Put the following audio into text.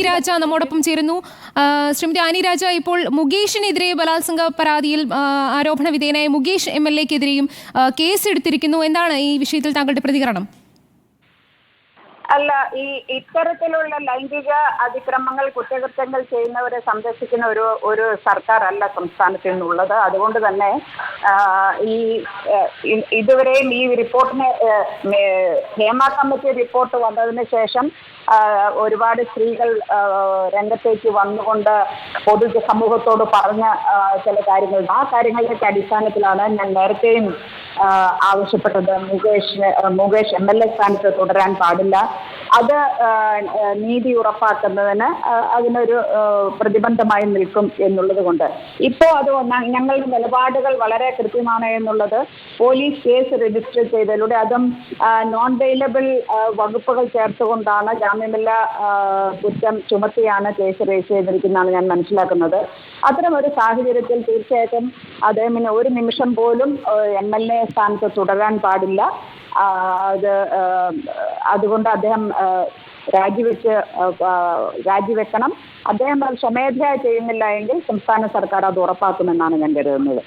രാജ നമ്മോടൊപ്പം ചേരുന്നു. ശ്രീമതി ആനി രാജ, ഇപ്പോൾ മുകേഷിനെതിരെ ബലാത്സംഗ പരാതിയിൽ ആരോപണ വിധേയനായ മുകേഷ് MLA-ക്കെതിരെയും കേസെടുത്തിരിക്കുന്നു. എന്താണ് ഈ വിഷയത്തിൽ താങ്കളുടെ പ്രതികരണം? അല്ല, ഇത്തരത്തിലുള്ള ലൈംഗിക അതിക്രമങ്ങൾ, കുറ്റകൃത്യങ്ങൾ ചെയ്യുന്നവരെ സംരക്ഷിക്കുന്ന ഒരു സർക്കാർ അല്ല സംസ്ഥാനത്ത് നിന്നുള്ളത്. അതുകൊണ്ട് തന്നെ ഇതുവരെയും ഈ റിപ്പോർട്ടിന് ഹേമ കമ്മിറ്റി റിപ്പോർട്ട് വന്നതിന് ശേഷം ഒരുപാട് സ്ത്രീകൾ രംഗത്തേക്ക് വന്നുകൊണ്ട് പൊതു സമൂഹത്തോട് പറഞ്ഞ ചില കാര്യങ്ങൾ, ആ കാര്യങ്ങളുടെ അടിസ്ഥാനത്തിലാണ് ഞാൻ നേരത്തെയും ആവശ്യപ്പെട്ടത് മുകേഷ് MLA സ്ഥാനത്ത് തുടരാൻ പാടില്ല. അത് നീതി ഉറപ്പാക്കുന്നതിന് അതിനൊരു പ്രതിബന്ധമായി നിൽക്കും എന്നുള്ളത് കൊണ്ട് ഇപ്പോൾ അത് ഞങ്ങളുടെ നിലപാടുകൾ വളരെ കൃത്യമാണ് എന്നുള്ളത് പോലീസ് കേസ് രജിസ്റ്റർ ചെയ്തതിലൂടെ അതും നോൺ ബെയിലബിൾ വകുപ്പുകൾ ചേർത്തുകൊണ്ടാണ്, ജാമ്യമില്ലാ കുറ്റം ചുമത്തിയാണ് കേസ് രജിസ്റ്റർ ചെയ്തിരിക്കുന്നതാണ് ഞാൻ മനസ്സിലാക്കുന്നത്. അത്തരമൊരു സാഹചര്യത്തിൽ തീർച്ചയായിട്ടും അദ്ദേഹത്തിന് ഒരു നിമിഷം പോലും MLA സ്ഥാനത്ത് തുടരാൻ പാടില്ല. അതുകൊണ്ട് അദ്ദേഹം രാജിവെക്കണം. അദ്ദേഹം സ്വമേധയാ ചെയ്യുന്നില്ല എങ്കിൽ സംസ്ഥാന സർക്കാർ അത് ഉറപ്പാക്കുമെന്നാണ് ഞാൻ കരുതുന്നത്.